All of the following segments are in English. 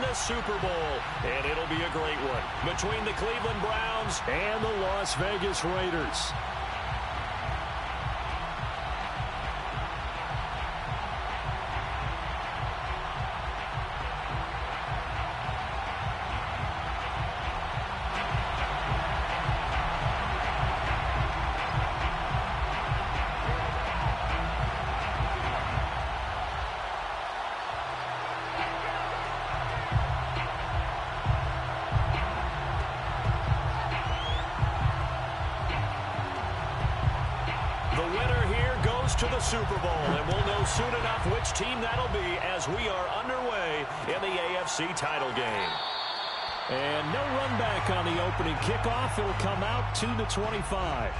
the Super Bowl, and it'll be a great one between the Cleveland Browns and the Las Vegas Raiders. To the Super Bowl, and we'll know soon enough which team that'll be as we are underway in the AFC title game. And no run back on the opening kickoff. It'll come out to the 25.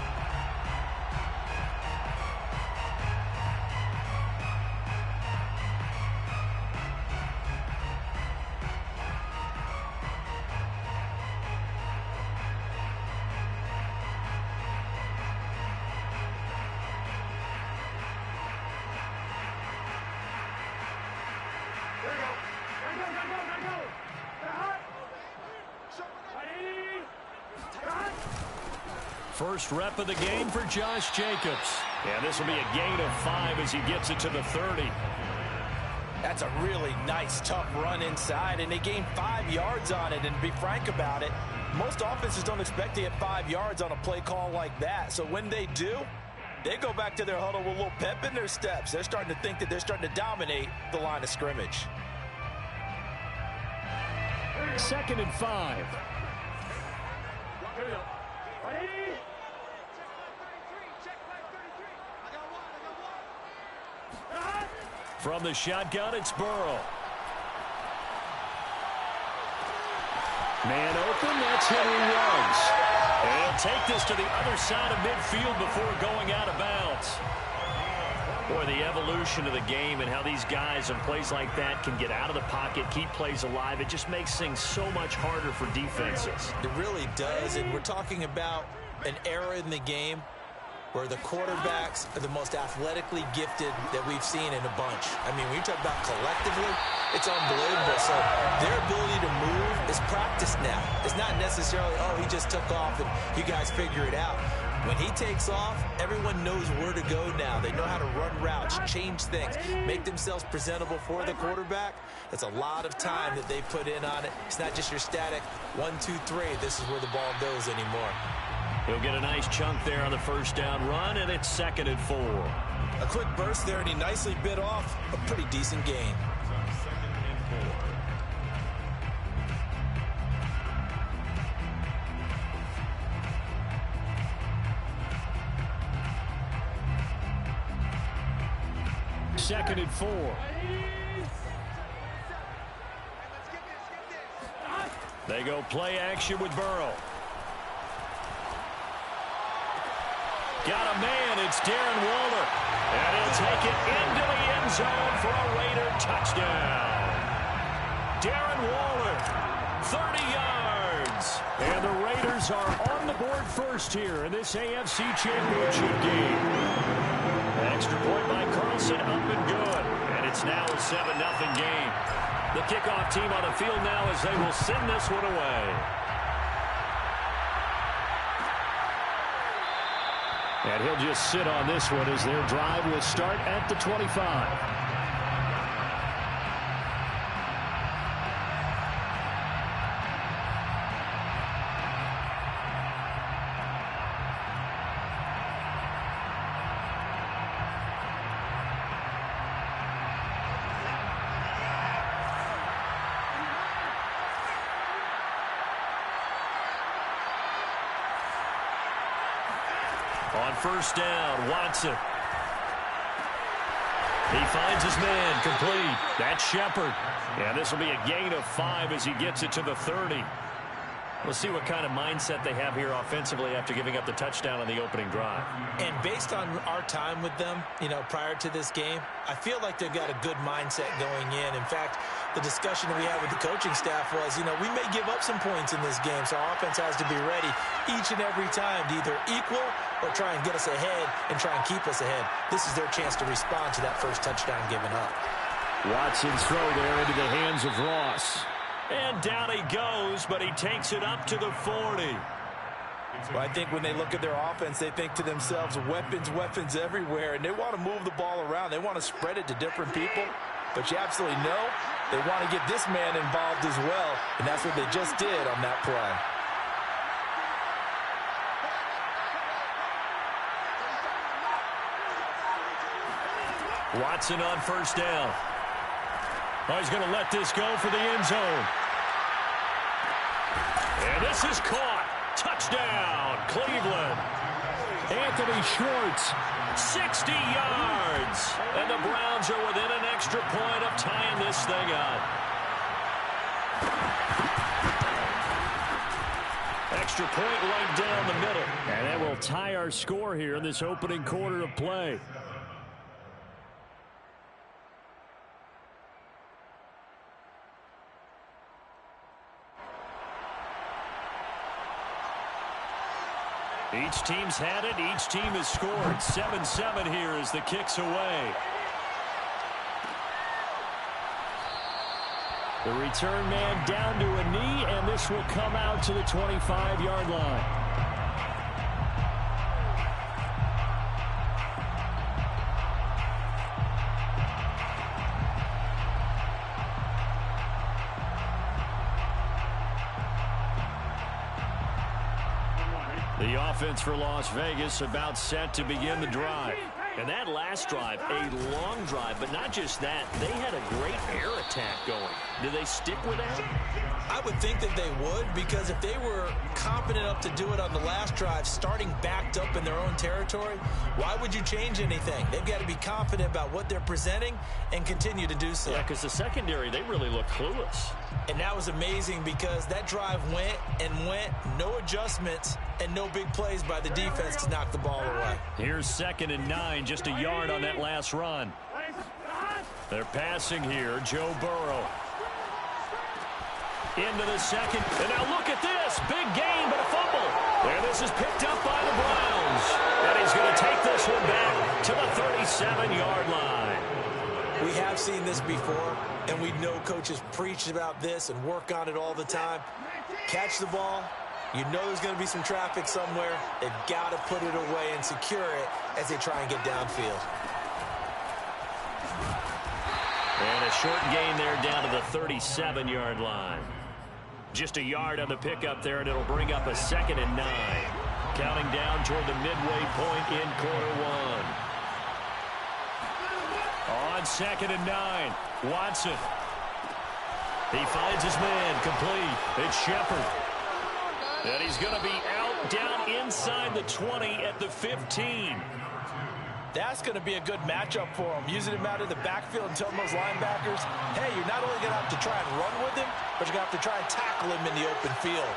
First rep of the game for Josh Jacobs. And this will be a gain of 5 as he gets it to the 30. That's a really nice, tough run inside, and they gained 5 yards on it. And to be frank about it, most offenses don't expect to get 5 yards on a play call like that. So when they do, they go back to their huddle with a little pep in their steps. They're starting to think that they're starting to dominate the line of scrimmage. 2nd and 5. From the shotgun, it's Burrow. Man open, that's Henry Ruggs. And he'll take this to the other side of midfield before going out of bounds. Boy, the evolution of the game and how these guys in plays like that can get out of the pocket, keep plays alive, it just makes things so much harder for defenses. It really does, and we're talking about an era in the game where the quarterbacks are the most athletically gifted that we've seen in a bunch. I mean, when you talk about collectively, it's unbelievable. So their ability to move is practiced now. It's not necessarily, oh, he just took off and you guys figure it out. When he takes off, everyone knows where to go now. They know how to run routes, change things, make themselves presentable for the quarterback. That's a lot of time that they put in on it. It's not just your static 1, 2, 3. This is where the ball goes anymore. He'll get a nice chunk there on the first down run, and it's 2nd and 4. A quick burst there, and he nicely bit off a pretty decent gain. Second and 4. They go play action with Burrow. Got a man, it's Darren Waller. And he'll take it into the end zone for a Raider touchdown. Darren Waller, 30 yards. And the Raiders are on the board first here in this AFC Championship game. An extra point by Carlson, up and good. And it's now a 7-0 game. The kickoff team on the field now as they will send this one away. And he'll just sit on this one as their drive will start at the 25. On first down, Watson. He finds his man, complete. That's Shepard. And this will be a gain of 5 as he gets it to the 30. We'll see what kind of mindset they have here offensively after giving up the touchdown on the opening drive. And based on our time with them, prior to this game, I feel like they've got a good mindset going in. In fact, the discussion we had with the coaching staff was, we may give up some points in this game, so our offense has to be ready each and every time to either equal or try and get us ahead and try and keep us ahead. This is their chance to respond to that first touchdown given up. Watson's throw there into the hands of Ross. And down he goes, but he takes it up to the 40. Well, I think when they look at their offense, they think to themselves, weapons, weapons everywhere, and they want to move the ball around. They want to spread it to different people, but you absolutely know they want to get this man involved as well, and that's what they just did on that play. Watson on first down. Oh, he's going to let this go for the end zone. And this is caught. Touchdown, Cleveland. Anthony Schwartz, 60 yards. And the Browns are within an extra point of tying this thing up. Extra point right down the middle. And that will tie our score here in this opening quarter of play. Each team's had it. Each team has scored. 7-7 here as the kick's away. The return man down to a knee, and this will come out to the 25-yard line. The offense for Las Vegas about set to begin the drive. And that last drive, a long drive, but not just that. They had a great air attack going. Do they stick with that? I would think that they would, because if they were confident enough to do it on the last drive, starting backed up in their own territory, why would you change anything? They've got to be confident about what they're presenting and continue to do so. Yeah, because the secondary, they really look clueless. And that was amazing because that drive went and went, no adjustments, and no big plays by the defense to knock the ball away. Here's 2nd and 9, just a yard on that last run. They're passing here, Joe Burrow. Into the second, and now look at this, big gain, but a fumble. And this is picked up by the Browns. And he's going to take this one back to the 37-yard line. We have seen this before, and we know coaches preach about this and work on it all the time. Catch the ball. You know there's going to be some traffic somewhere. They've got to put it away and secure it as they try and get downfield. And a short gain there down to the 37-yard line. Just a yard on the pickup there, and it'll bring up a 2nd and 9. Counting down toward the midway point in quarter one. On 2nd and 9, Watson. He finds his man, complete. It's Shepard. And he's going to be out down inside the 20 at the 15. That's going to be a good matchup for him. Using him out of the backfield and telling those linebackers, hey, you're not only going to have to try and run with him, but you're going to have to try and tackle him in the open field.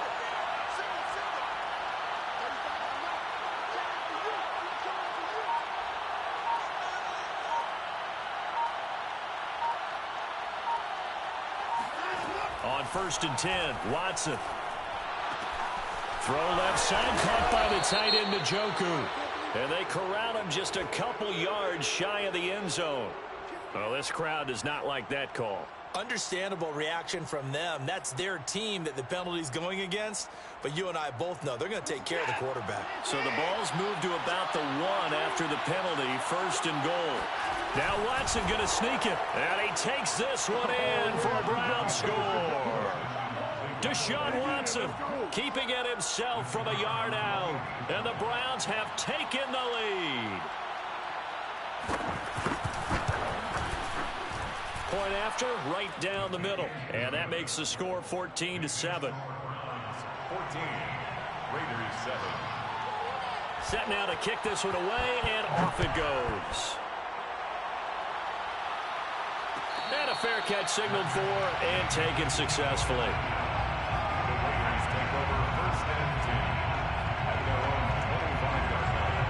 On 1st and 10, Watson. Throw left side, caught by the tight end, Njoku. And they corral him just a couple yards shy of the end zone. Well, this crowd does not like that call. Understandable reaction from them. That's their team that the penalty's going against. But you and I both know they're going to take care of the quarterback. So the ball's moved to about the 1 after the penalty, 1st and goal. Now Watson going to sneak it. And he takes this one in for a Brown score. Deshaun Watson keeping it himself from a yard out. And the Browns have taken the lead. Point after, right down the middle. And that makes the score 14-7. 14, Raiders 7. Set now to kick this one away, and off it goes. And a fair catch signaled for and taken successfully. The Raiders take over 1st and 10 at their own 25-yard line.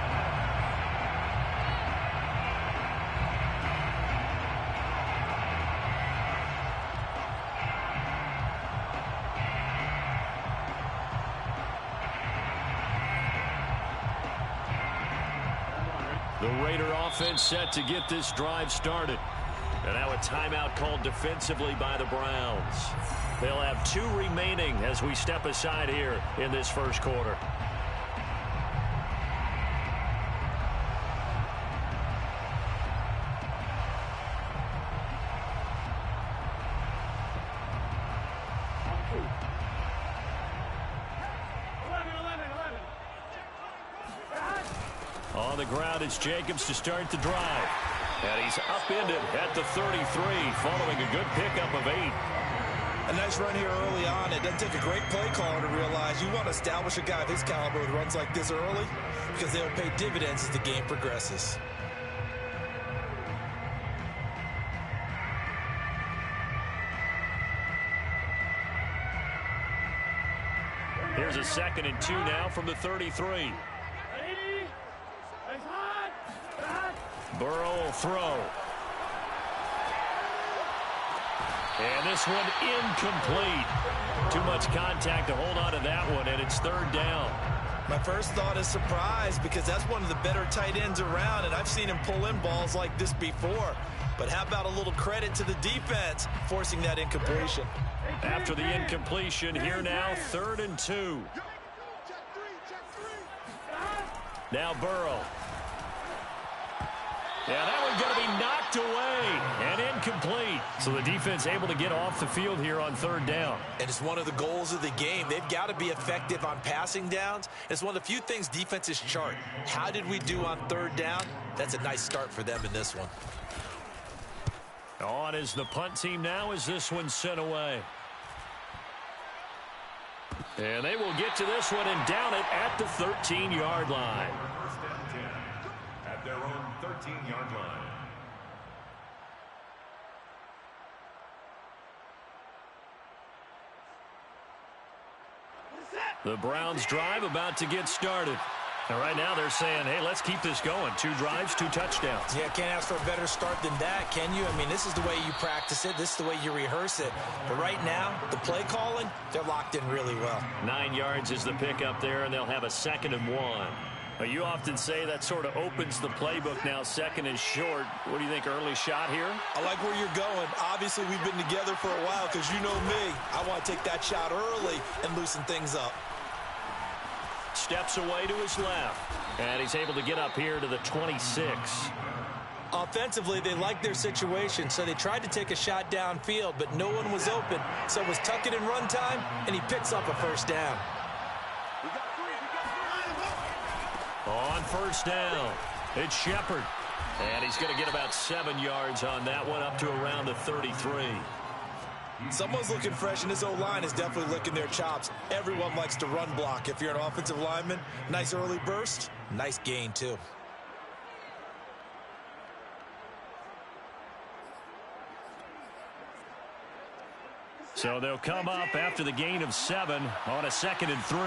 The Raider offense set to get this drive started. And now a timeout called defensively by the Browns. They'll have 2 remaining as we step aside here in this first quarter. On the ground, it's Jacobs to start the drive. And he's upended at the 33 following a good pickup of 8. A nice run here early on. It doesn't take a great play caller to realize you want to establish a guy of his caliber with runs like this early because they'll pay dividends as the game progresses. Here's a 2nd and 2 now from the 33. Burrow will throw. And this one incomplete. Too much contact to hold on to that one, and it's 3rd down. My first thought is surprise because that's one of the better tight ends around, and I've seen him pull in balls like this before. But how about a little credit to the defense forcing that incompletion? After the incompletion, here now, 3rd and 2. Now Burrow. Yeah, that one's going to be knocked away and incomplete. So the defense able to get off the field here on 3rd down. And it's one of the goals of the game. They've got to be effective on passing downs. It's one of the few things defenses chart. How did we do on 3rd down? That's a nice start for them in this one. On is the punt team now as this one's sent away. And they will get to this one and down it at the 13-yard line. First and 10 at their own 13-yard line. The Browns drive about to get started. And right now they're saying, hey, let's keep this going. 2 drives, 2 touchdowns. Yeah, can't ask for a better start than that, can you? I mean, this is the way you practice it. This is the way you rehearse it. But right now, the play calling, they're locked in really well. 9 yards is the pickup there, and they'll have a 2nd and 1. Now, you often say that sort of opens the playbook now. 2nd is short. What do you think, early shot here? I like where you're going. Obviously, we've been together for a while because you know me. I want to take that shot early and loosen things up. Steps away to his left. And he's able to get up here to the 26. Offensively, they like their situation, so they tried to take a shot downfield, but no one was open. So it was tuck it and run time, and he picks up a 1st down. On 1st down, it's Shepard. And he's going to get about 7 yards on that one, up to around the 33. Someone's looking fresh, and this O-line is definitely licking their chops. Everyone likes to run block. If you're an offensive lineman, nice early burst, nice gain, too. So they'll come up after the gain of 7 on a 2nd and 3.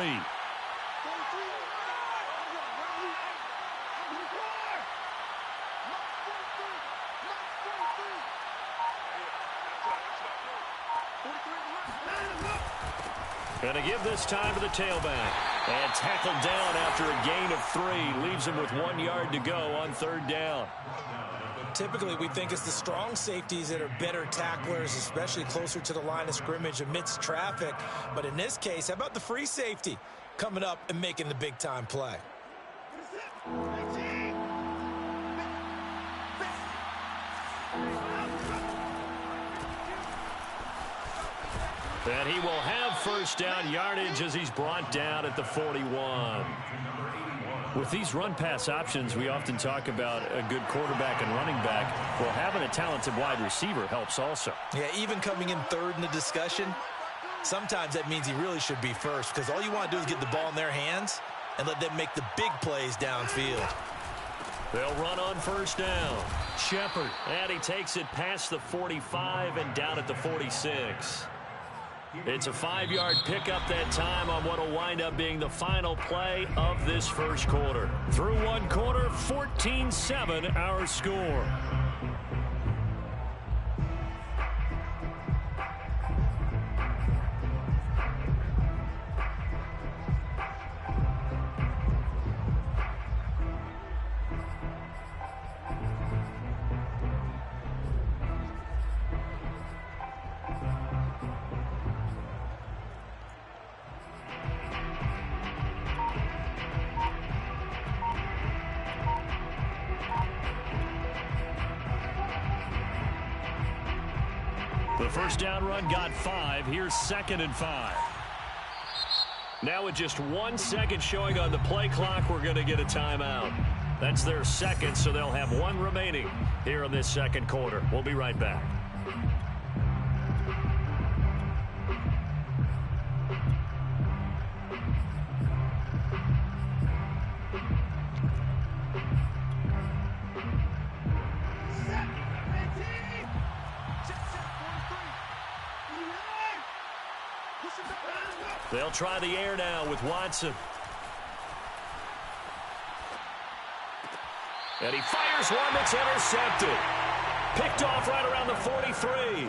Going to give this time to the tailback. And tackled down after a gain of 3. Leaves him with 1 yard to go on 3rd down. Typically, we think it's the strong safeties that are better tacklers, especially closer to the line of scrimmage amidst traffic. But in this case, how about the free safety coming up and making the big-time play? And he will have 1st down yardage as he's brought down at the 41. With these run-pass options, we often talk about a good quarterback and running back. Well, having a talented wide receiver helps also. Yeah, even coming in 3rd in the discussion, sometimes that means he really should be 1st because all you want to do is get the ball in their hands and let them make the big plays downfield. They'll run on 1st down. Shepard, and he takes it past the 45 and down at the 46. It's a 5-yard pickup that time on what will wind up being the final play of this first quarter. Through 1 quarter, 14-7 our score. The first down run got 5. Here's 2nd and 5. Now with just 1 second showing on the play clock, we're going to get a timeout. That's their second, so they'll have 1 remaining here in this second quarter. We'll be right back. They'll try the air now with Watson. And he fires one that's intercepted. Picked off right around the 43.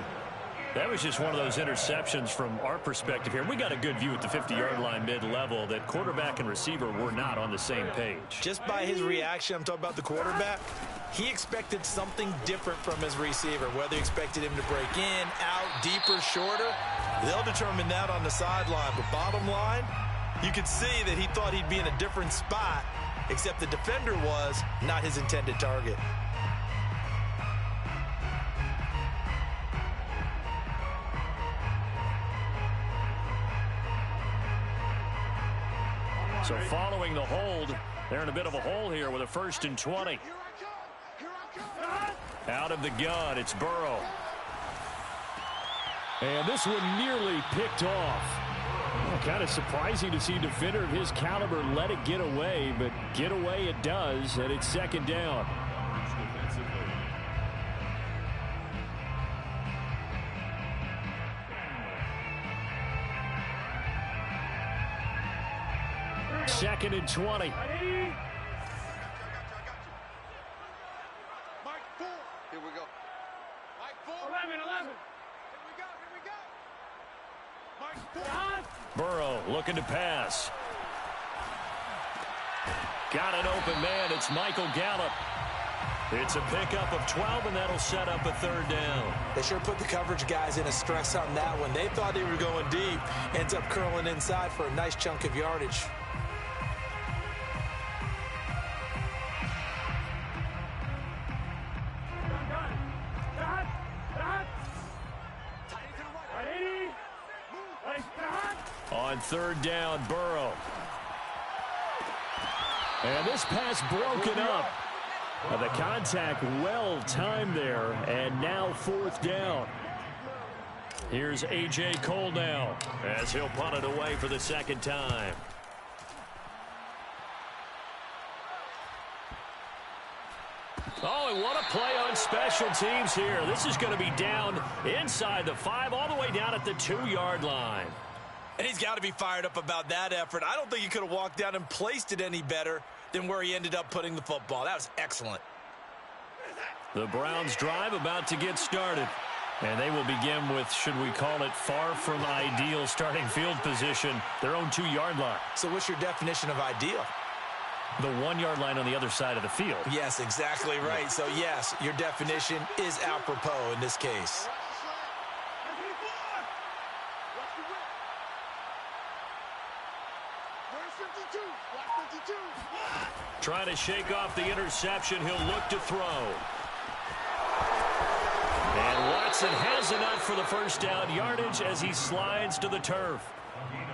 That was just one of those interceptions from our perspective here. We got a good view at the 50-yard line mid-level that quarterback and receiver were not on the same page. Just by his reaction, I'm talking about the quarterback, he expected something different from his receiver. Whether he expected him to break in, out, deeper, shorter, they'll determine that on the sideline. But bottom line, you could see that he thought he'd be in a different spot, except the defender was not his intended target. So following the hold, they're in a bit of a hole here with a 1st and 20. Out of the gun, it's Burrow. And this one nearly picked off. Kind of surprising to see a defender of his caliber let it get away, but get away it does, and it's 2nd down. Second and 20. Mike 4. Here we go. Mike 4. 11. Here we go. Mike 4. Burrow looking to pass. Got an open man. It's Michael Gallup. It's a pickup of 12, and that'll set up a 3rd down. They sure put the coverage guys in a stress on that one. They thought they were going deep. Ends up curling inside for a nice chunk of yardage. On 3rd down, Burrow. And this pass broken up. The contact well timed there, and now 4th down. Here's A.J. Cole now as he'll punt it away for the 2nd time. Oh, and what a play on special teams here. This is going to be down inside the 5, all the way down at the 2-yard line. And he's got to be fired up about that effort. I don't think he could have walked down and placed it any better than where he ended up putting the football. That was excellent. The Browns drive about to get started. And they will begin with, should we call it, far from ideal starting field position, their own 2-yard line. So what's your definition of ideal? The 1-yard line on the other side of the field. Yes, exactly right. So, yes, your definition is apropos in this case. Trying to shake off the interception. He'll look to throw. And Watson has enough for the 1st down yardage as he slides to the turf.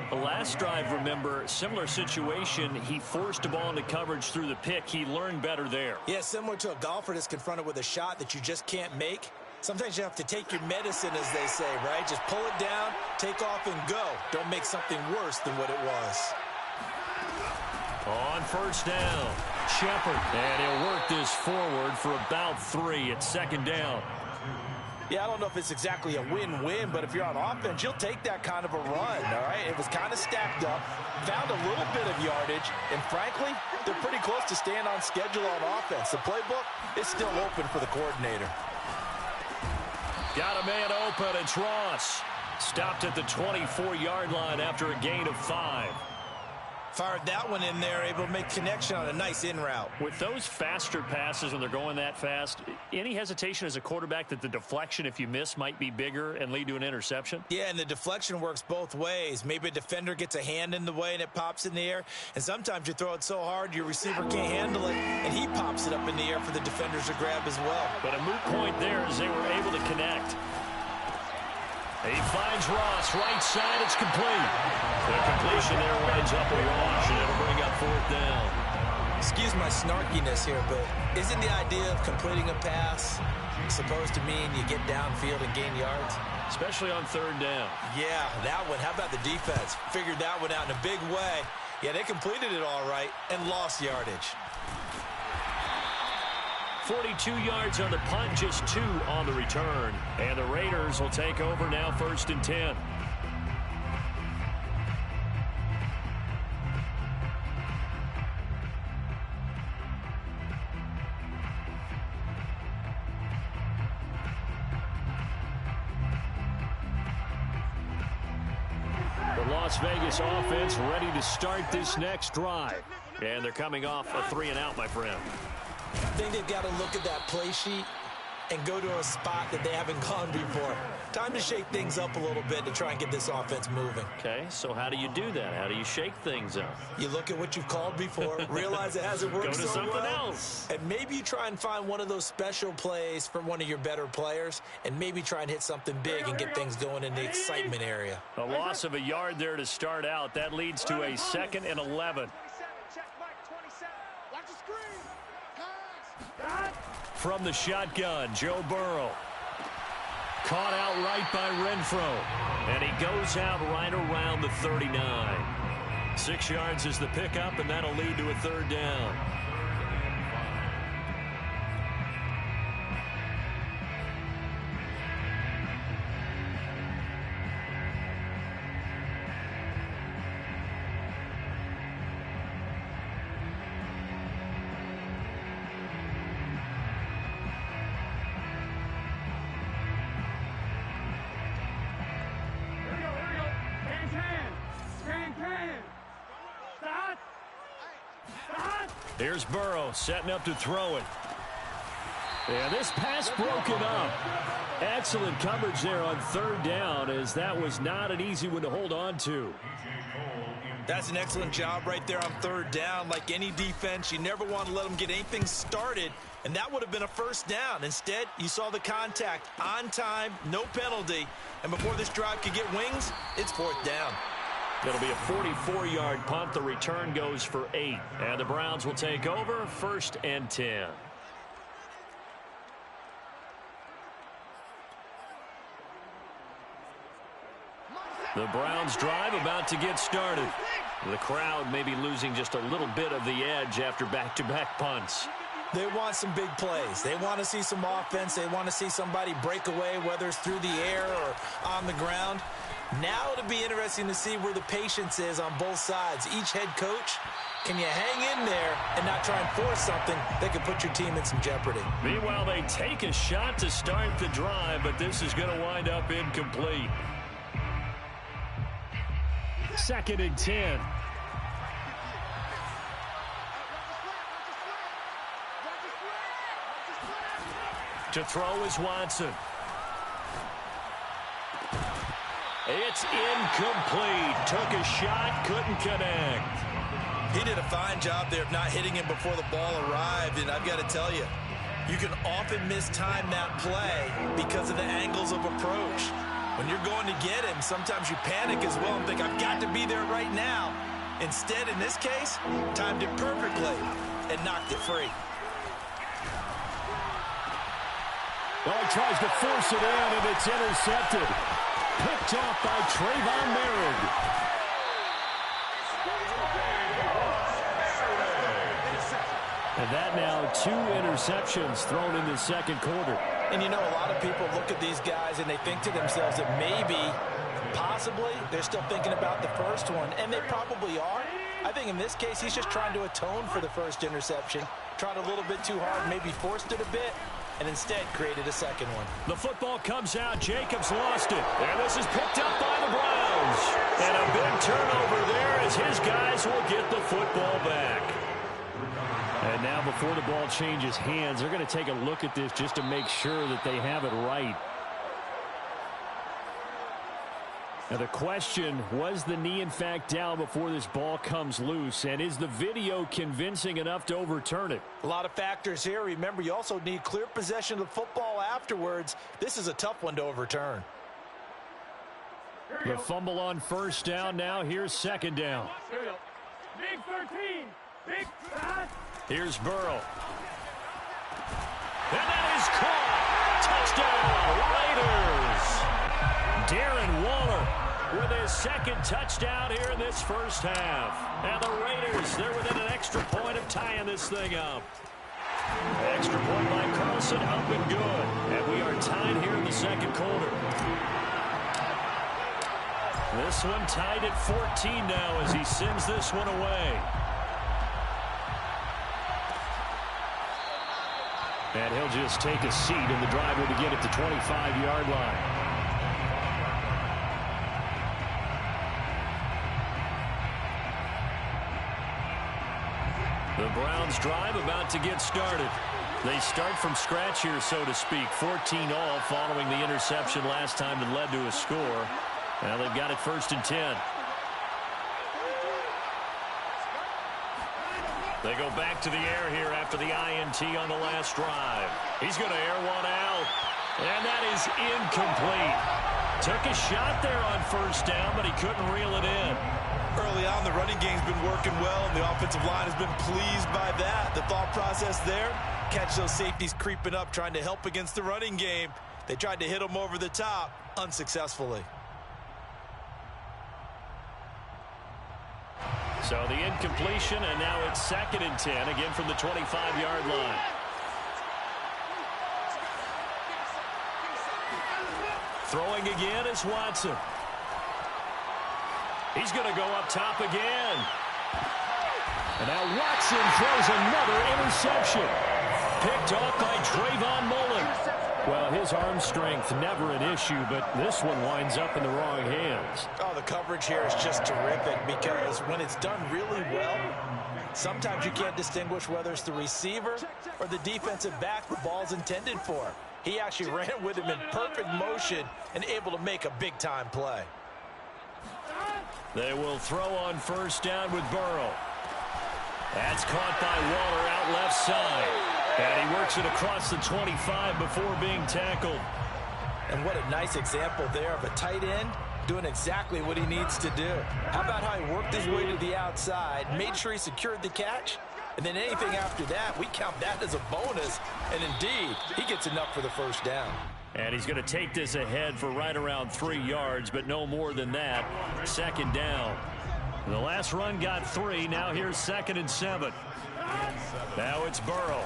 The last drive, remember, similar situation. He forced a ball into coverage through the pick. He learned better there. Yeah, similar to a golfer that's confronted with a shot that you just can't make. Sometimes you have to take your medicine, as they say, right? Just pull it down, take off, and go. Don't make something worse than what it was. On 1st down, Shepard. And he'll work this forward for about 3 at 2nd down. Yeah, I don't know if it's exactly a win-win, but if you're on offense, you'll take that kind of a run, all right? It was kind of stacked up, found a little bit of yardage, and frankly, they're pretty close to staying on schedule on offense. The playbook is still open for the coordinator. Got a man open. It's Ross. Stopped at the 24-yard line after a gain of 5. Fired that one in there, able to make connection on a nice in route. With those faster passes when they're going that fast, any hesitation as a quarterback that the deflection, if you miss, might be bigger and lead to an interception? Yeah, and the deflection works both ways. Maybe a defender gets a hand in the way and it pops in the air, and sometimes you throw it so hard your receiver can't handle it, and he pops it up in the air for the defenders to grab as well. But a moot point there as they were able to connect. He finds Ross, right side, it's complete. The completion there winds up a wash, and it'll bring up 4th down. Excuse my snarkiness here, but isn't the idea of completing a pass supposed to mean you get downfield and gain yards? Especially on 3rd down. Yeah, that one. How about the defense? Figured that one out in a big way. Yeah, they completed it all right and lost yardage. 42 yards on the punt, just 2 on the return. And the Raiders will take over now, 1st and 10. The Las Vegas offense ready to start this next drive. And they're coming off a 3-and-out, my friend. I think they've got to look at that play sheet and go to a spot that they haven't gone before. Time to shake things up a little bit to try and get this offense moving. Okay, so how do you do that? How do you shake things up? You look at what you've called before, realize it hasn't worked Go to so something well, else. and maybe you try and find one of those special plays for one of your better players, and maybe try and hit something big and get things going in the excitement area. A loss of a yard there to start out. That leads to a 2nd and 11. From the shotgun, Joe Burrow. Caught out right by Renfro. And he goes out right around the 39. 6 yards is the pickup, and that'll lead to a 3rd down. Here's Burrow setting up to throw it. And this pass broken up. Excellent coverage there on 3rd down, as that was not an easy one to hold on to. That's an excellent job right there on 3rd down. Like any defense, you never want to let them get anything started, and that would have been a 1st down. Instead, you saw the contact on time, no penalty, and before this drive could get wings, it's 4th down. It'll be a 44-yard punt. The return goes for 8. And the Browns will take over, 1st and 10. The Browns drive about to get started. The crowd may be losing just a little bit of the edge after back-to-back punts. They want some big plays. They want to see some offense. They want to see somebody break away, whether it's through the air or on the ground. Now it'll be interesting to see where the patience is on both sides. Each head coach, can you hang in there and not try and force something that could put your team in some jeopardy? Meanwhile, they take a shot to start the drive, but this is going to wind up incomplete. 2nd and 10. To throw is Watson. It's incomplete. Took a shot, couldn't connect. He did a fine job there of not hitting him before the ball arrived, and I've got to tell you, you can often mistime that play because of the angles of approach. When you're going to get him, sometimes you panic as well and think, I've got to be there right now. Instead, in this case, timed it perfectly and knocked it free. Well, he tries to force it in, and it's intercepted. Picked off by Trayvon Merritt. And that now 2 interceptions thrown in the 2nd quarter. And you know, a lot of people look at these guys and they think to themselves that maybe, possibly, they're still thinking about the first one, and they probably are. I think in this case, he's just trying to atone for the first interception. Tried a little bit too hard, maybe forced it a bit, and instead created a 2nd one. The football comes out. Jacobs lost it. And this is picked up by the Browns. And a big turnover there as his guys will get the football back. And now before the ball changes hands, they're going to take a look at this just to make sure that they have it right. Now the question, was the knee in fact down before this ball comes loose? And is the video convincing enough to overturn it? A lot of factors here. Remember, you also need clear possession of the football afterwards. This is a tough one to overturn. The fumble on first down. Now here's second down. Big 13. Big. Here's Burrow. And that is caught. Touchdown, Raiders. Darren Waller with his second touchdown here in this first half. And the Raiders, they're within an extra point of tying this thing up. Extra point by Carlson, up and good. And we are tied here in the second quarter. This one tied at 14 now as he sends this one away. And he'll just take a seat, and the drive will begin at the 25-yard line. The Browns' drive about to get started. They start from scratch here, so to speak. 14 all following the interception last time that led to a score. Now they've got it 1st and 10. They go back to the air here after the INT on the last drive. He's going to air one out. And that is incomplete. Took a shot there on first down, but he couldn't reel it in. Early on, the running game's been working well, and the offensive line has been pleased by that. The thought process there, catch those safeties creeping up, trying to help against the running game. They tried to hit them over the top, unsuccessfully. So the incompletion, and now it's 2nd and 10, again from the 25-yard line. Throwing again is Watson. He's going to go up top again. And now Watson throws another interception. Picked off by Trayvon Mullen. Well, his arm strength never an issue, but this one winds up in the wrong hands. Oh, the coverage here is just terrific because when it's done really well, sometimes you can't distinguish whether it's the receiver or the defensive back the ball's intended for. He actually ran with him in perfect motion and able to make a big-time play. They will throw on first down with Burrow. That's caught by Waller out left side. And he works it across the 25 before being tackled. And what a nice example there of a tight end doing exactly what he needs to do. How about how he worked his way to the outside, made sure he secured the catch, and then anything after that, we count that as a bonus. And indeed, he gets enough for the first down. And he's going to take this ahead for right around 3 yards, but no more than that. 2nd down. The last run got 3. Now here's 2nd and 7. Now it's Burrow.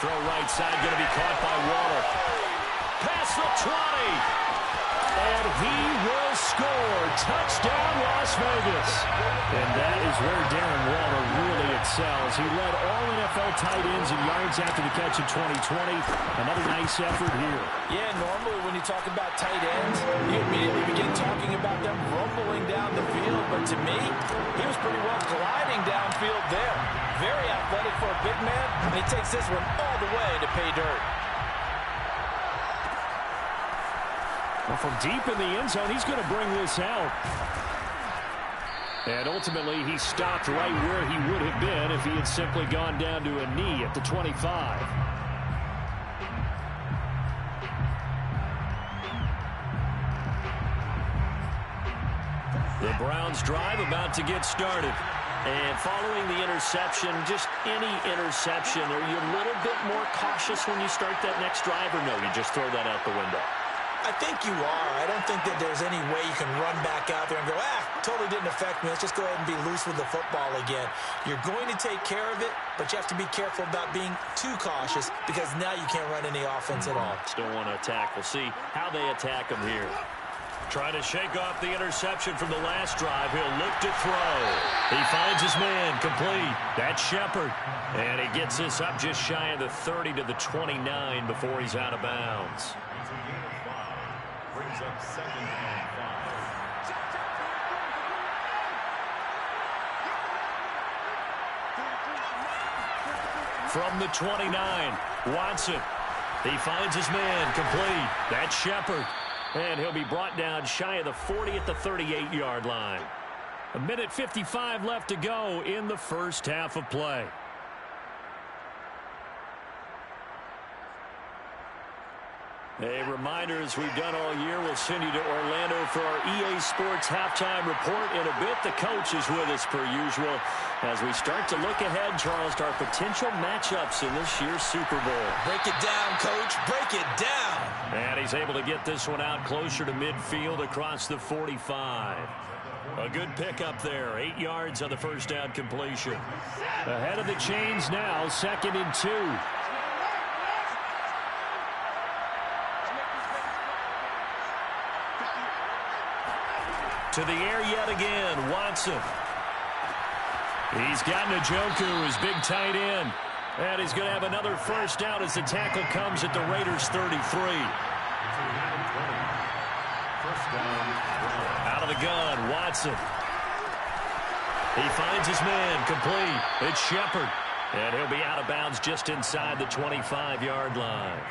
Throw right side, going to be caught by Waller. Past the 20. And he will score. Touchdown, Las Vegas. And that is where Darren Waller really excels. He led all NFL tight ends in yards after the catch in 2020. Another nice effort here. Yeah, normally when you talk about tight ends, you immediately begin talking about them rumbling down the field. But to me, he was pretty well gliding downfield there. Very athletic for a big man, and he takes this one all the way to pay dirt. Well, from deep in the end zone, he's going to bring this out. And ultimately, he stopped right where he would have been if he had simply gone down to a knee at the 25. The Browns drive about to get started. And following the interception, just any interception, are you a little bit more cautious when you start that next drive, or no, you just throw that out the window? I think you are. I don't think that there's any way you can run back out there and go, totally didn't affect me. Let's just go ahead and be loose with the football again. You're going to take care of it, but you have to be careful about being too cautious because now you can't run any offense at all. Still want to attack. We'll see how they attack him here. Trying to shake off the interception from the last drive. He'll look to throw. He finds his man complete. That's Shepard. And he gets this up just shy of the 30 to the 29 before he's out of bounds. Brings up 2nd and 5. From the 29, Watson. He finds his man complete. That's Shepard. And he'll be brought down shy of the 40 at the 38-yard line. 1:55 left to go in the first half of play. A reminder, as we've done all year, we'll send you to Orlando for our EA Sports halftime report. In a bit, the coach is with us per usual as we start to look ahead, Charles, to our potential matchups in this year's Super Bowl. Break it down, Coach. Break it down. And he's able to get this one out closer to midfield across the 45. A good pickup there. 8 yards on the first down completion. Ahead of the chains now, 2nd and 2. To the air yet again, Watson. He's got Njoku, his big tight end. And he's going to have another first down as the tackle comes at the Raiders' 33. Out of the gun, Watson. He finds his man, complete. It's Shepard. And he'll be out of bounds just inside the 25-yard line.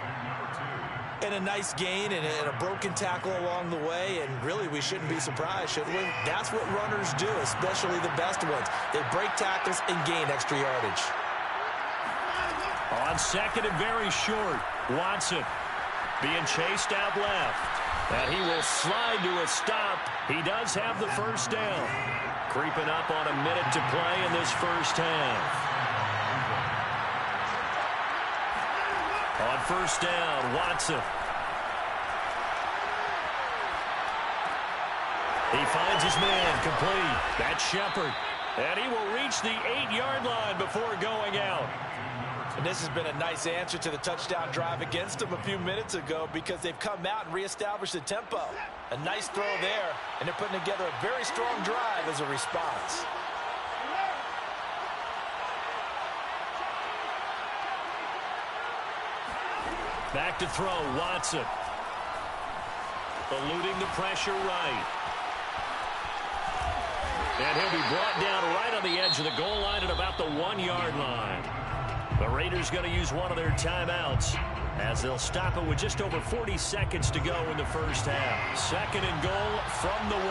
And a nice gain and a broken tackle along the way, and really we shouldn't be surprised, should we? That's what runners do, especially the best ones. They break tackles and gain extra yardage. On 2nd and very short, Watson being chased out left. And he will slide to a stop. He does have the first down. Creeping up on a minute to play in this first half. On first down, Watson. He finds his man, complete. That's Shepard. And he will reach the 8-yard line before going out. And this has been a nice answer to the touchdown drive against them a few minutes ago because they've come out and reestablished the tempo. A nice throw there, and they're putting together a very strong drive as a response. Back to throw, Watson. Eluding the pressure right. And he'll be brought down right on the edge of the goal line at about the 1-yard line. The Raiders going to use one of their timeouts as they'll stop it with just over 40 seconds to go in the first half. 2nd and goal from the 1.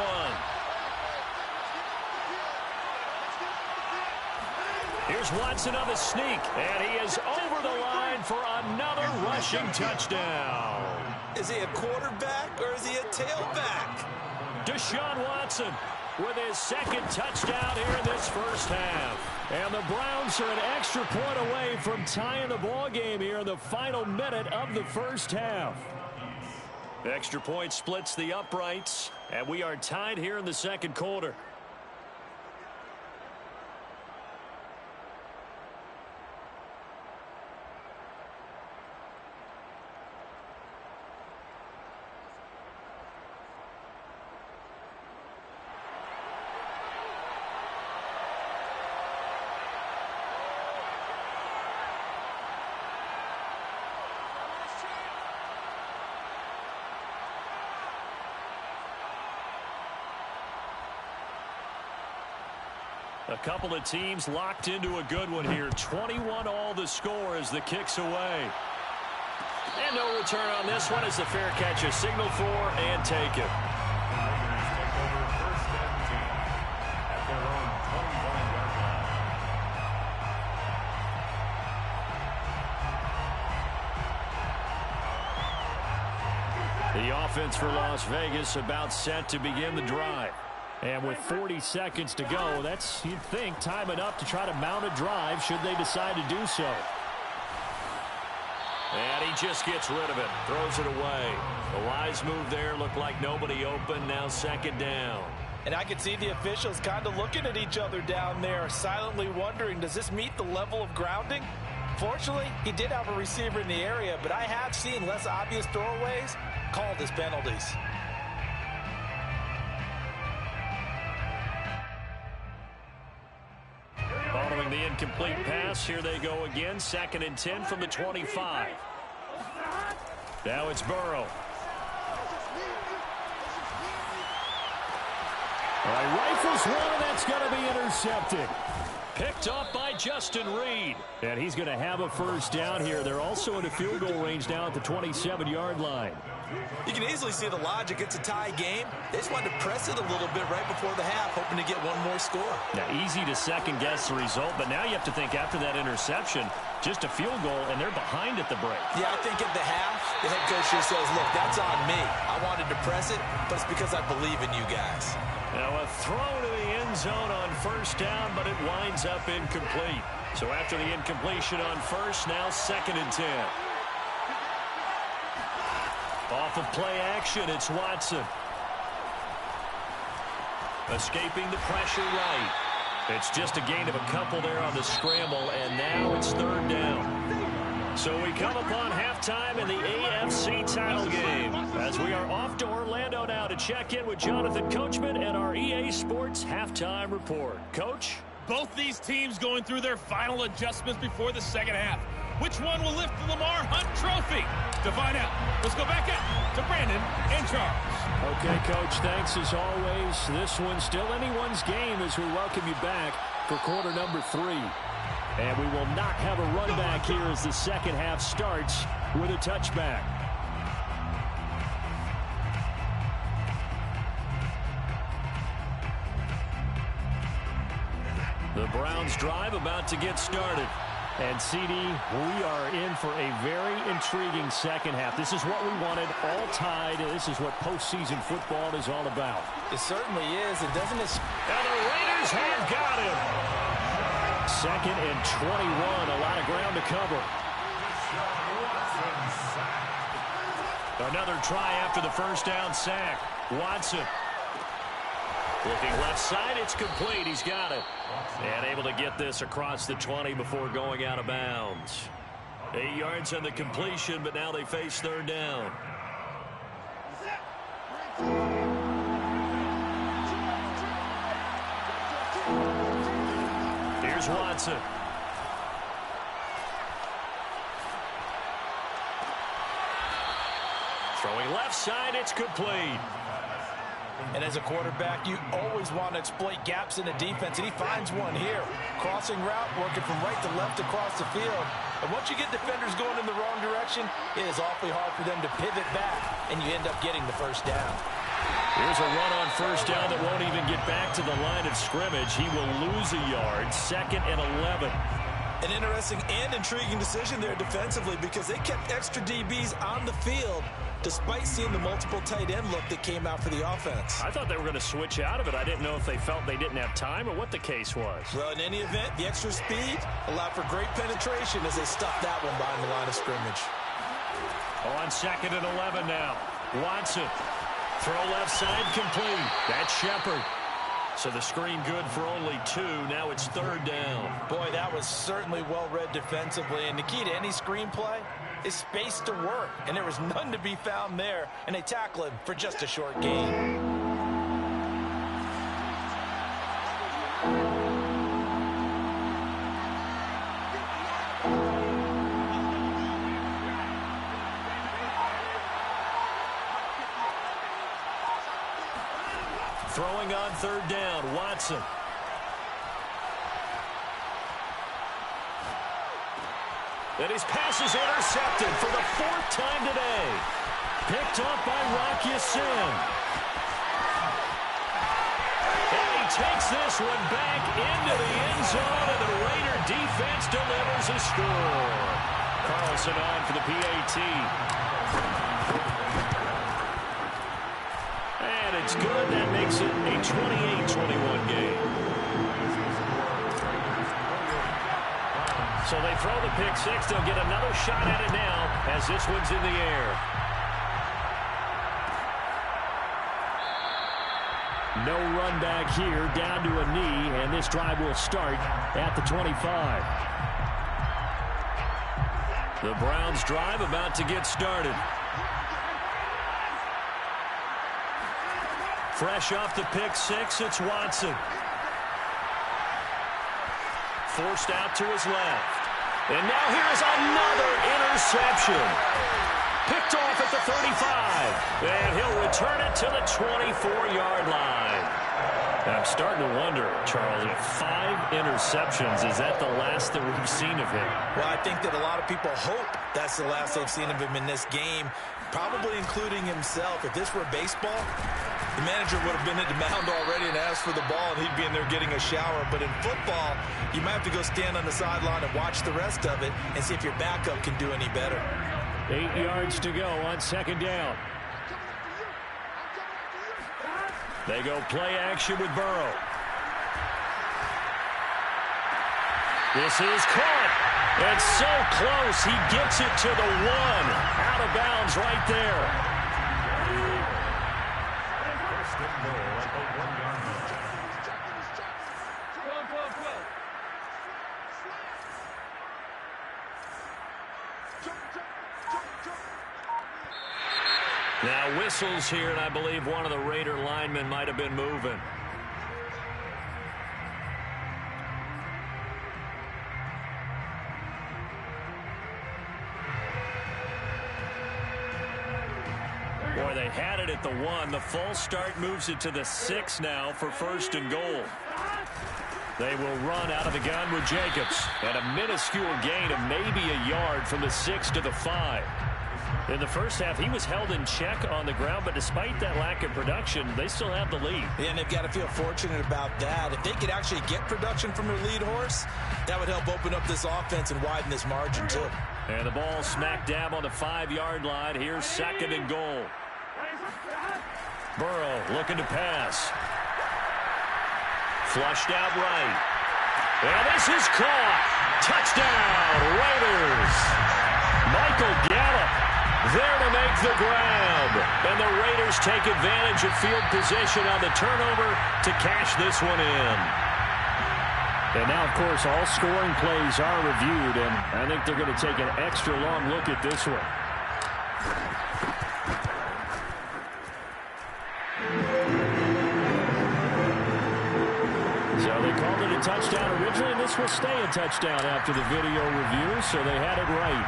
Here's Watson on the sneak, and he is over the line for another rushing touchdown. Is he a quarterback or is he a tailback? Deshaun Watson with his 2nd touchdown here in this first half. And the Browns are an extra point away from tying the ball game here in the final minute of the first half. Extra point splits the uprights, and we are tied here in the 2nd quarter. A couple of teams locked into a good one here. 21 all the score as the kick's away. And no return on this one as the fair catch is signaled for and taken. The offense for Las Vegas about set to begin the drive. And with 40 seconds to go, that's, you'd think, time enough to try to mount a drive should they decide to do so. And he just gets rid of it, throws it away. The wise move there, looked like nobody open, now 2nd down. And I could see the officials kind of looking at each other down there, silently wondering, does this meet the level of grounding? Fortunately, he did have a receiver in the area, but I have seen less obvious throwaways called as penalties. Following the incomplete pass, here they go again. 2nd and 10 from the 25. Now it's Burrow. Rifles one, that's going to be intercepted. Picked up by Justin Reed. And he's going to have a first down here. They're also in a field goal range now at the 27-yard line. You can easily see the logic. It's a tie game. They just wanted to press it a little bit right before the half, hoping to get one more score. Now, easy to second-guess the result, but now you have to think after that interception, just a field goal, and they're behind at the break. Yeah, I think at the half, the head coach just says, look, that's on me. I wanted to press it, but it's because I believe in you guys. Now, a throw to the end zone on first down, but it winds up incomplete. So after the incompletion on first, now 2nd and 10. Off of play action, it's Watson. Escaping the pressure right. It's just a gain of a couple there on the scramble, and now it's 3rd down. So we come upon halftime in the AFC title game as we are off to Orlando now to check in with Jonathan Coachman and our EA Sports halftime report. Coach? Both these teams going through their final adjustments before the second half. Which one will lift the Lamar Hunt Trophy? To find out, let's go back out to Brandon and Charles. Okay, Coach, thanks as always. This one's still anyone's game as we welcome you back for quarter number 3. And we will not have a run back here as the second half starts with a touchback. The Browns drive about to get started. And, CD, we are in for a very intriguing second half. This is what we wanted, all tied. This is what postseason football is all about. It certainly is. It doesn't. And the Raiders have got him. 2nd and 21. A lot of ground to cover. Another try after the first down sack. Watson. Looking left side, it's complete. He's got it. And able to get this across the 20 before going out of bounds. 8 yards on the completion, but now they face 3rd down. Here's Watson. Throwing left side, it's complete. And as a quarterback, you always want to exploit gaps in the defense, and he finds one here. Crossing route, working from right to left across the field. And once you get defenders going in the wrong direction, it is awfully hard for them to pivot back, and you end up getting the first down. Here's a run on first down that won't even get back to the line of scrimmage. He will lose a yard, 2nd and 11. An interesting and intriguing decision there defensively because they kept extra DBs on the field despite seeing the multiple tight end look that came out for the offense. I thought they were going to switch out of it. I didn't know if they felt they didn't have time or what the case was. Well, in any event, the extra speed allowed for great penetration as they stuffed that one behind the line of scrimmage. On 2nd and 11 now. Watson. Throw left side complete. That's Shepard. So the screen good for only 2. Now it's 3rd down. Boy, that was certainly well-read defensively. And the key to any screenplay is space to work. And there was none to be found there. And they tackle him for just a short gain. Throwing on 3rd down, Watson. And his pass is intercepted for the 4th time today. Picked off by Rock Ya-Sin. And he takes this one back into the end zone, and the Raider defense delivers a score. Carlson on for the PAT. And it's good. That makes it a 28-21 game. So they throw the pick 6. They'll get another shot at it now as this one's in the air. No run back here, down to a knee, and this drive will start at the 25. The Browns drive about to get started. Fresh off the pick 6, it's Watson. Forced out to his left. And now here's another interception. Picked off at the 35. And he'll return it to the 24-yard line. I'm starting to wonder, Charlie, 5 interceptions, is that the last that we've seen of him? Well, I think that a lot of people hope that's the last they've seen of him in this game, probably including himself. If this were baseball, the manager would have been at the mound already and asked for the ball, and he'd be in there getting a shower. But in football, you might have to go stand on the sideline and watch the rest of it and see if your backup can do any better. 8 yards to go on 2nd down. They go play action with Burrow. This is caught. It's so close. He gets it to the 1. Out of bounds right there. First and goal at the 1-yard line. Now whistles here, and I believe one of the Raider linemen might have been moving. Boy, they had it at the 1. The false start moves it to the 6 now for 1st and goal. They will run out of the gun with Jacobs. And a minuscule gain of maybe a yard from the 6 to the 5. In the first half, he was held in check on the ground, but despite that lack of production, they still have the lead. Yeah, and they've got to feel fortunate about that. If they could actually get production from their lead horse, that would help open up this offense and widen this margin, too. And the ball smack dab on the 5-yard line. Here's 2nd and goal. Burrow looking to pass. Flushed out right. And this is caught. Touchdown, Raiders. Michael Gallup there to make the grab. And the Raiders take advantage of field position on the turnover to cash this one in. And now, of course, all scoring plays are reviewed, and I think they're going to take an extra long look at this one. So they called it a touchdown originally, and this will stay a touchdown after the video review, so they had it right.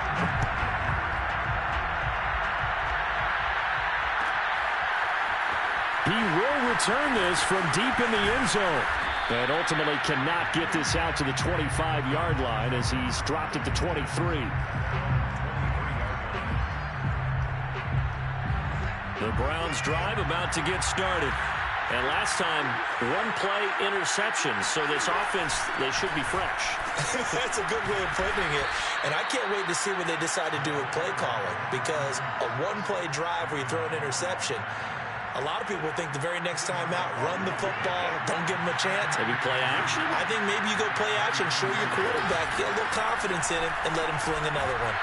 He will return this from deep in the end zone. And ultimately cannot get this out to the 25-yard line as he's dropped at the 23. The Browns drive about to get started. And last time, 1-play interception. So this offense, they should be fresh. That's a good way of putting it. And I can't wait to see what they decide to do with play calling. Because a 1-play drive where you throw an interception, a lot of people think the very next time out, run the football, don't give them a chance. Maybe play action? I think maybe you go play action, show your quarterback, get a little confidence in him, and let him fling another one.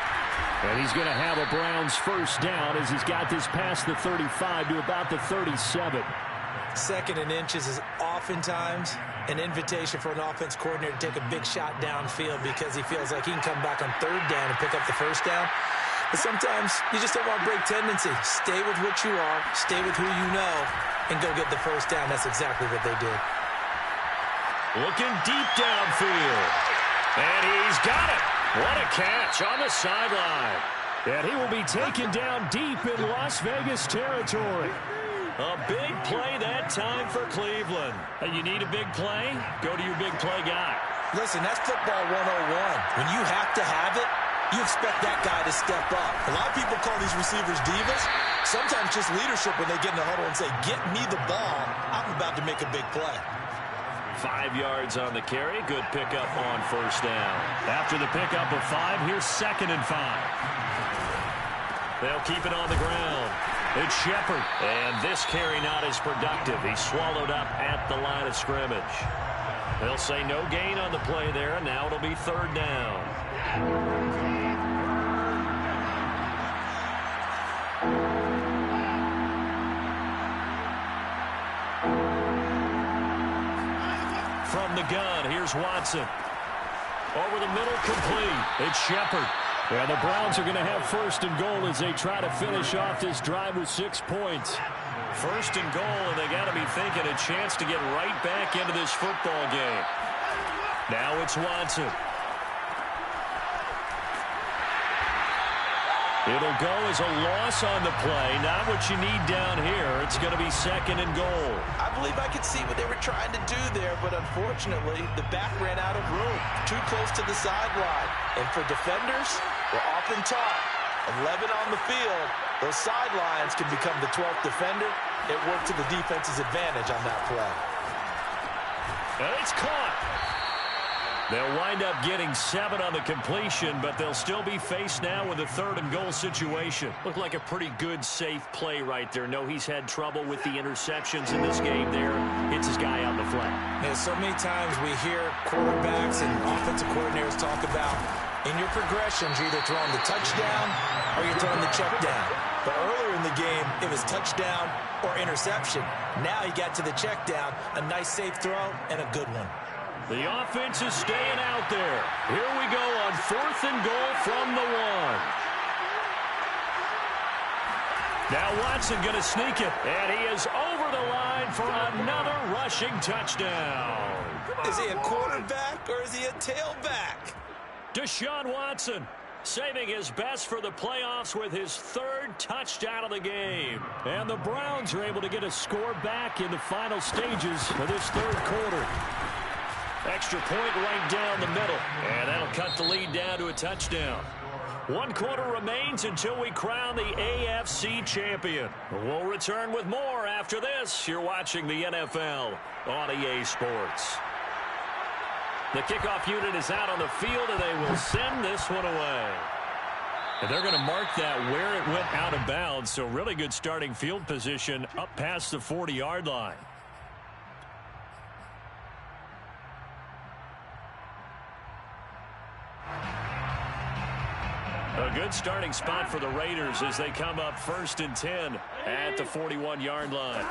And he's going to have a Browns first down as he's got this past the 35 to about the 37. 2nd and inches is oftentimes an invitation for an offense coordinator to take a big shot downfield because he feels like he can come back on 3rd down and pick up the 1st down. But sometimes you just don't want to break tendency. Stay with what you are, stay with who you know, and go get the 1st down. That's exactly what they did. Looking deep downfield. And he's got it. What a catch on the sideline. And he will be taken down deep in Las Vegas territory. A big play that time for Cleveland. Hey, you need a big play? Go to your big play guy. Listen, that's football 101. When you have to have it, you expect that guy to step up. A lot of people call these receivers divas. Sometimes just leadership when they get in the huddle and say, get me the ball. I'm about to make a big play. 5 yards on the carry. Good pickup on 1st down. After the pickup of 5, here's 2nd and 5. They'll keep it on the ground. It's Shepard. And this carry not as productive. He's swallowed up at the line of scrimmage. They'll say no gain on the play there, and now it'll be 3rd down. From the gun, here's Watson. Over the middle, complete. It's Shepard. And the Browns are going to have 1st and goal as they try to finish off this drive with 6 points. 1st and goal, and they got to be thinking a chance to get right back into this football game. Now it's Watson. It'll go as a loss on the play. Not what you need down here. It's going to be 2nd and goal. I believe I could see what they were trying to do there, but unfortunately, the back ran out of room. Too close to the sideline. And for defenders, we're often taught, 11 on the field, those sidelines can become the 12th defender. It worked to the defense's advantage on that play. And it's caught. They'll wind up getting 7 on the completion, but they'll still be faced now with a 3rd and goal situation. Looked like a pretty good, safe play right there. No, he's had trouble with the interceptions in this game there. Hits his guy out in the flat. Yeah, so many times we hear quarterbacks and offensive coordinators talk about in your progressions, you're either throwing the touchdown or you're throwing the check down. But earlier in the game, it was touchdown or interception. Now he got to the check down, a nice safe throw, and a good one. The offense is staying out there. Here we go on 4th and goal from the 1. Now Watson going to sneak it, and he is over the line for another rushing touchdown. Is he a quarterback or is he a tailback? Deshaun Watson saving his best for the playoffs with his 3rd touchdown of the game. And the Browns are able to get a score back in the final stages of this 3rd quarter. Extra point right down the middle, and that'll cut the lead down to a touchdown. 1 quarter remains until we crown the AFC champion. We'll return with more after this. You're watching the NFL on EA Sports. The kickoff unit is out on the field, and they will send this one away. And they're going to mark that where it went out of bounds, so really good starting field position up past the 40-yard line. A good starting spot for the Raiders as they come up 1st and 10 at the 41-yard line.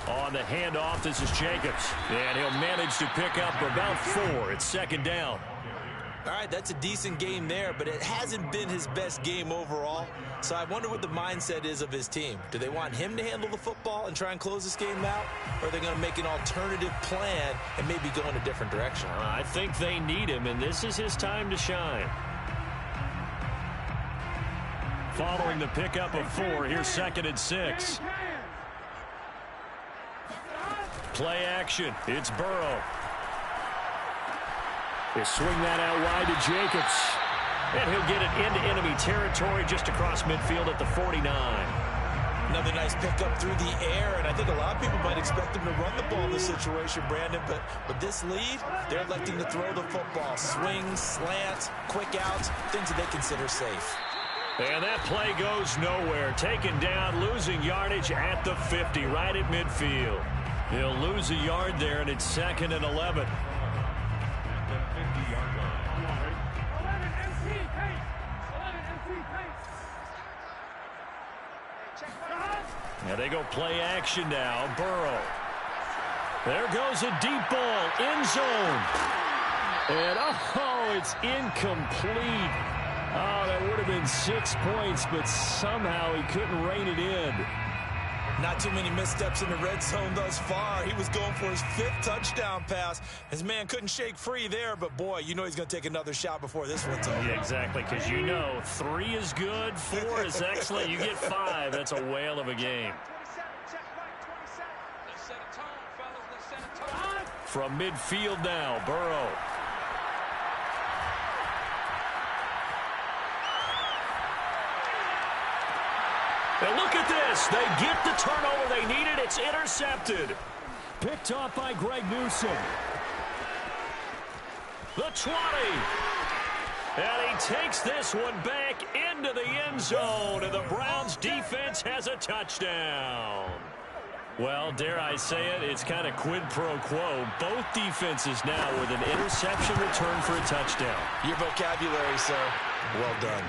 On the handoff, this is Jacobs. And he'll manage to pick up about 4. It's 2nd down. All right, that's a decent game there, but it hasn't been his best game overall. So I wonder what the mindset is of his team. Do they want him to handle the football and try and close this game out? Or are they going to make an alternative plan and maybe go in a different direction? I think they need him, and this is his time to shine. Following the pickup of 4, here's 2nd and 6. Play action. It's Burrow. They swing that out wide to Jacobs. And he'll get it into enemy territory just across midfield at the 49. Another nice pickup through the air, and I think a lot of people might expect him to run the ball in this situation, Brandon, but with this lead, they're electing to throw the football. Swings, slants, quick outs, things that they consider safe. And that play goes nowhere. Taken down, losing yardage at the 50, right at midfield. He'll lose a yard there, and it's 2nd and 11. Now they go play action now. Burrow. There goes a deep ball. End zone. And, oh, it's incomplete. Oh, that would have been 6 points, but somehow he couldn't rein it in. Not too many missteps in the red zone thus far. He was going for his 5th touchdown pass. His man couldn't shake free there, but boy, you know he's going to take another shot before this one's over. Yeah, exactly, because you know 3 is good, 4 is excellent. You get 5. That's a whale of a game. From midfield now, Burrow. And look at this. They get the turnover they needed. It's intercepted. Picked off by Greg Newsom. The 20. And he takes this one back into the end zone. And the Browns defense has a touchdown. Well, dare I say it, it's kind of quid pro quo. Both defenses now with an interception return for a touchdown. Your vocabulary, sir. Well done.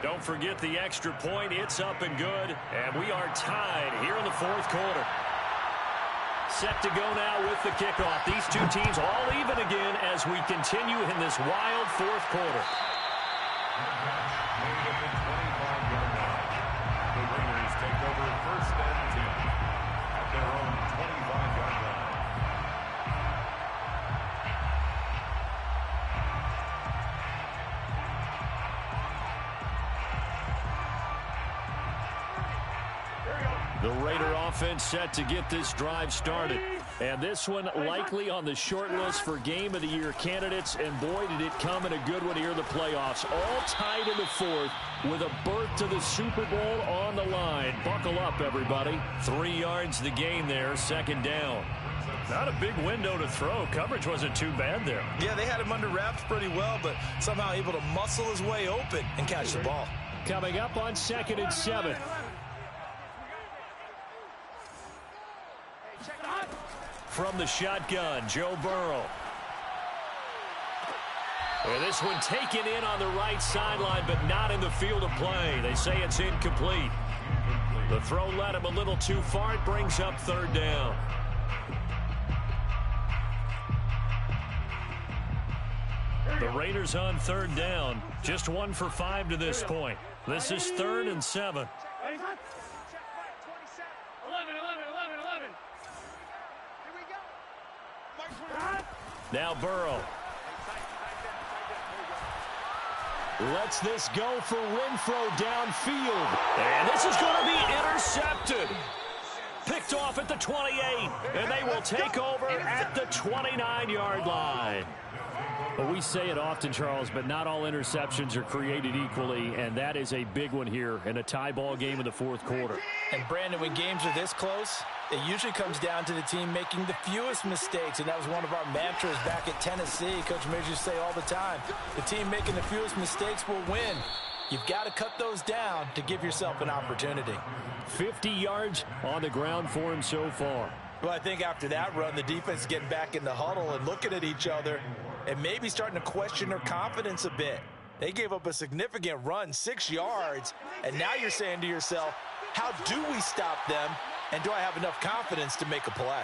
Don't forget the extra point. It's up and good. And we are tied here in the 4th quarter. Set to go now with the kickoff. These two teams all even again as we continue in this wild 4th quarter. The Raiders take over 1st and 10 at their own 25-yard line. Raider offense set to get this drive started. And this one likely on the short list for Game of the Year candidates. And boy, did it come in a good one here in the playoffs. All tied in the fourth with a berth to the Super Bowl on the line. Buckle up, everybody. 3 yards the gain there, second down. Not a big window to throw. Coverage wasn't too bad there. Yeah, they had him under wraps pretty well, but somehow able to muscle his way open and catch the ball. Coming up on 2nd and 7. From the shotgun, Joe Burrow. And this one taken in on the right sideline, but not in the field of play. They say it's incomplete. The throw led him a little too far. It brings up 3rd down. The Raiders on 3rd down. Just 1 for 5 to this point. This is 3rd and 7. 11. Here we go. Now Burrow. Lets this go for Renfro downfield. And this is going to be intercepted. Picked off at the 28. And they will take over at the 29-yard line. Well, we say it often, Charles, but not all interceptions are created equally, and that is a big one here in a tie ball game in the 4th quarter. And, Brandon, when games are this close, it usually comes down to the team making the fewest mistakes, and that was one of our mantras back at Tennessee. Coach Mears used to say all the time, the team making the fewest mistakes will win. You've got to cut those down to give yourself an opportunity. 50 yards on the ground for him so far. Well, I think after that run, the defense is getting back in the huddle and looking at each other and maybe starting to question their confidence a bit. They gave up a significant run, 6 yards, and now you're saying to yourself, how do we stop them, and do I have enough confidence to make a play?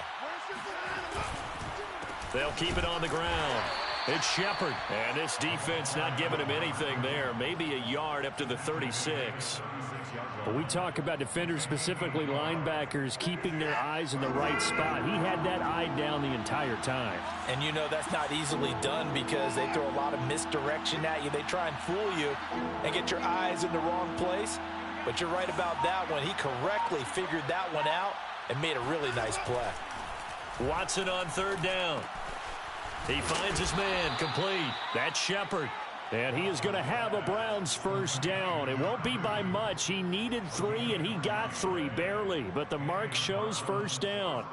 They'll keep it on the ground. It's Shepard, and this defense not giving him anything there. Maybe a yard up to the 36. But we talk about defenders, specifically linebackers, keeping their eyes in the right spot. He had that eye down the entire time. And you know that's not easily done because they throw a lot of misdirection at you. They try and fool you and get your eyes in the wrong place. But you're right about that one. He correctly figured that one out and made a really nice play. Watson on 3rd down. He finds his man complete. That's Shepard. And he is going to have a Browns 1st down. It won't be by much. He needed 3, and he got 3, barely. But the mark shows 1st down.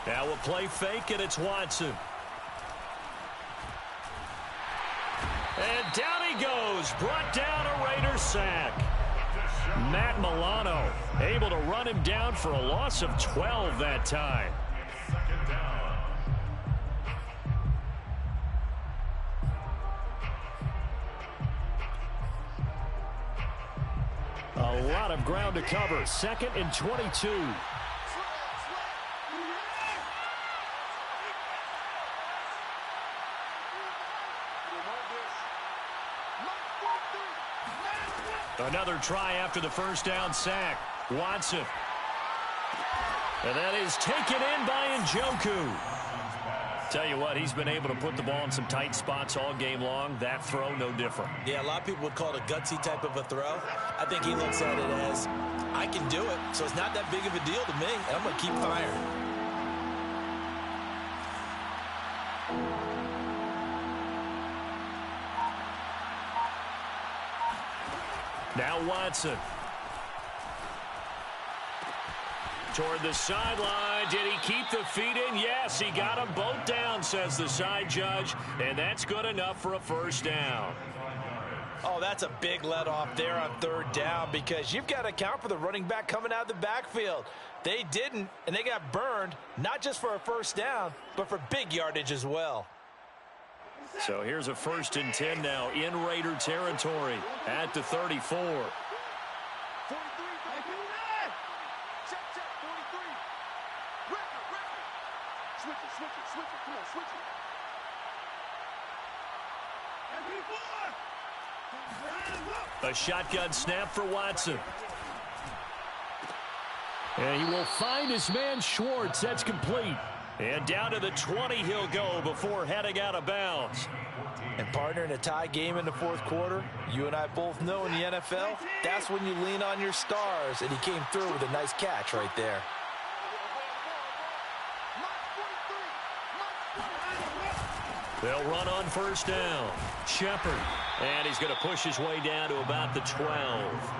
Now we'll play fake, and it's Watson. And down he goes. Brought down a Raider sack. Matt Milano able to run him down for a loss of 12 that time. A lot of ground to cover. 2nd and 22. Another try after the 1st down sack. Watson. And that is taken in by Njoku. Tell you what, he's been able to put the ball in some tight spots all game long. That throw, no different. Yeah, a lot of people would call it a gutsy type of a throw. I think he looks at it as, I can do it, so it's not that big of a deal to me, and I'm going to keep firing. Now Watson. Toward the sideline. Did he keep the feet in? Yes, he got them both down, says the side judge. And that's good enough for a 1st down. Oh, that's a big let off there on 3rd down because you've got to account for the running back coming out of the backfield. They didn't, and they got burned, not just for a 1st down, but for big yardage as well. So here's a 1st and 10 now in Raider territory at the 34. Switch it. Come on, switch it. A shotgun snap for Watson. And he will find his man Schwartz. That's complete. And down to the 20 he'll go before heading out of bounds. And partner, in a tie game in the fourth quarter, you and I both know in the NFL, that's when you lean on your stars. And he came through with a nice catch right there. They'll run on first down. Shepard. And he's going to push his way down to about the 12.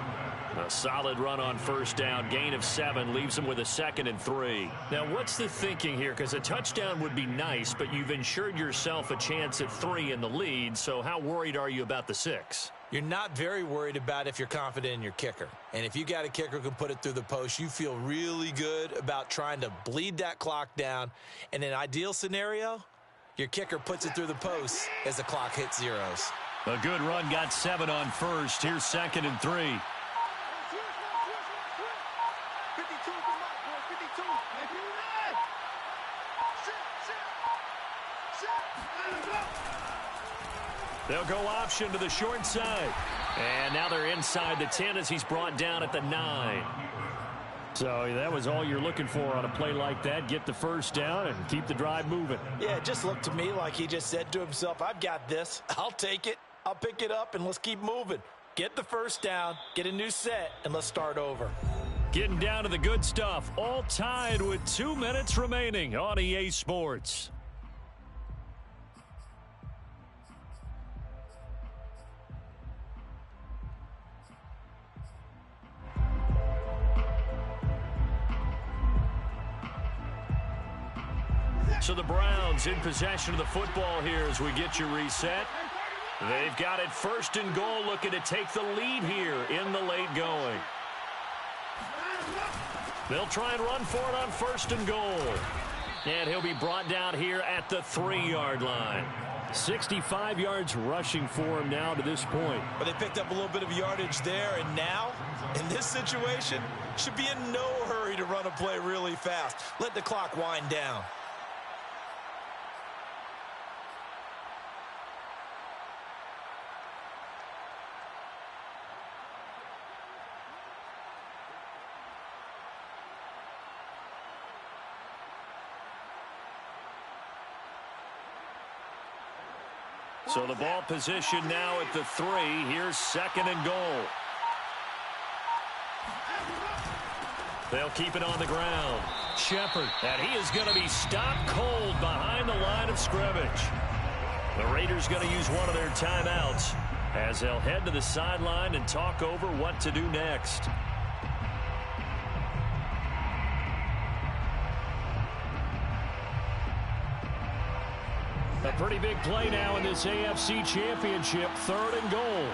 A solid run on first down. Gain of 7 leaves him with a 2nd and 3. Now, what's the thinking here? Because a touchdown would be nice, but you've ensured yourself a chance at 3 in the lead. So how worried are you about the 6? You're not very worried about if you're confident in your kicker. And if you got a kicker who can put it through the post, you feel really good about trying to bleed that clock down. In an ideal scenario, your kicker puts it through the post as the clock hits zeros. A good run got 7 on first. Here's 2nd and 3. They'll go option to the short side. And now they're inside the 10 as he's brought down at the 9. So that was all you're looking for on a play like that. Get the first down and keep the drive moving. Yeah, it just looked to me like he just said to himself, I've got this. I'll take it. I'll pick it up, and let's keep moving. Get the first down, get a new set, and let's start over. Getting down to the good stuff. All tied with 2 minutes remaining on EA Sports. So the Browns in possession of the football here as we get you reset. They've got it 1st and goal, looking to take the lead here in the late going. They'll try and run for it on 1st and goal. And he'll be brought down here at the 3-yard line. 65 yards rushing for him now to this point. But they picked up a little bit of yardage there, and now, in this situation, should be in no hurry to run a play really fast. Let the clock wind down. So the ball position now at the 3. Here's 2nd and goal. They'll keep it on the ground. Shepard, and he is going to be stopped cold behind the line of scrimmage. The Raiders going to use one of their timeouts as they'll head to the sideline and talk over what to do next. A pretty big play now in this AFC Championship. 3rd and goal.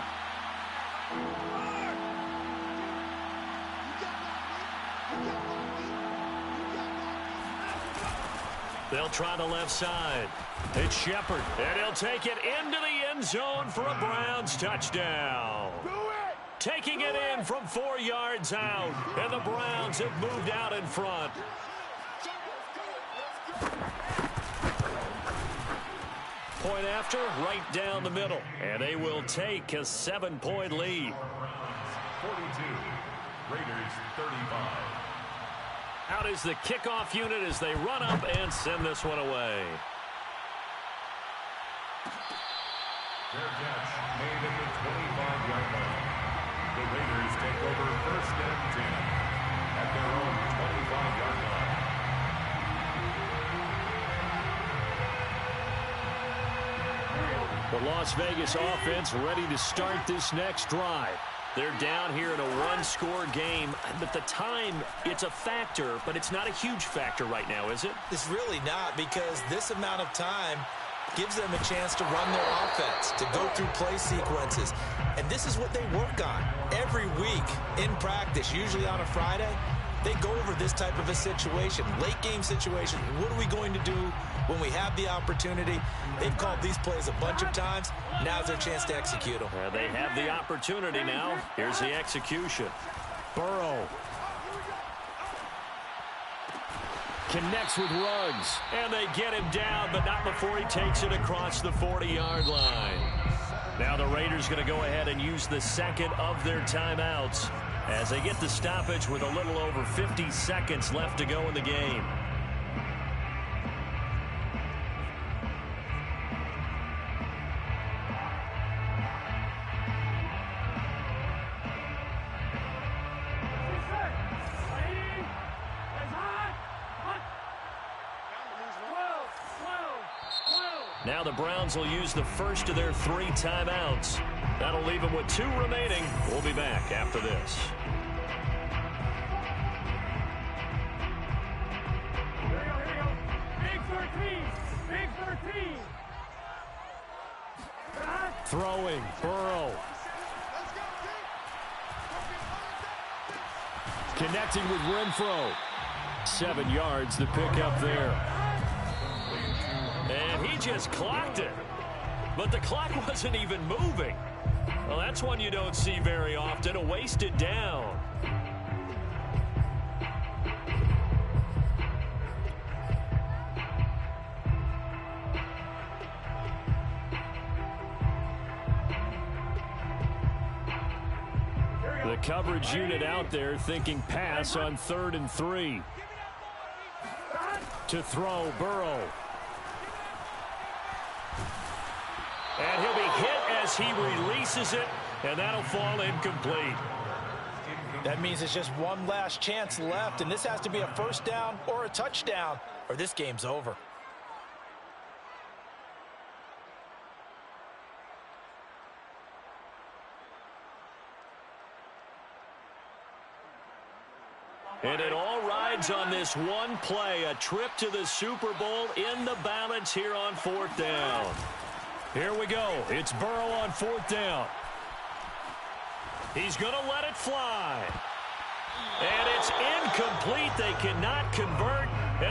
They'll try the left side. It's Shepard, and he'll take it into the end zone for a Browns touchdown. Taking it in from 4 yards out, and the Browns have moved out in front. Point after, right down the middle. And they will take a 7-point lead. 42, Raiders 35. Out is the kickoff unit as they run up and send this one away. Their catch made at the 25-yard line. The Raiders take over 1st and 10 at their own 25-yard line. The Las Vegas offense ready to start this next drive. They're down here in a 1-score game, but the time, it's a factor, but it's not a huge factor right now, is it? It's really not, because this amount of time gives them a chance to run their offense, to go through play sequences. And this is what they work on every week in practice, usually on a Friday. They go over this type of a situation, late game situation. What are we going to do when we have the opportunity? They've called these plays a bunch of times. Now's their chance to execute them. They have the opportunity now. Here's the execution. Burrow. Connects with Ruggs. And they get him down, but not before he takes it across the 40-yard line. Now the Raiders going to go ahead and use the second of their timeouts as they get the stoppage with a little over 50 seconds left to go in the game. Now the Browns will use the first of their 3 timeouts. That'll leave them with 2 remaining. We'll be back after this. Here we go. Big 13. Throwing, Burrow. Connecting with Renfro. 7 yards the pickup there. And he just clocked it. But the clock wasn't even moving. Well, that's one you don't see very often, a wasted down. The coverage unit out there thinking pass on 3rd and 3. To throw, Burrow. And he'll be hit as he releases it, and that'll fall incomplete. That means it's just one last chance left, and this has to be a first down or a touchdown, or this game's over. And it all rides on this one play, a trip to the Super Bowl in the balance here on 4th down. Here we go. It's Burrow on 4th down. He's going to let it fly. And it's incomplete. They cannot convert.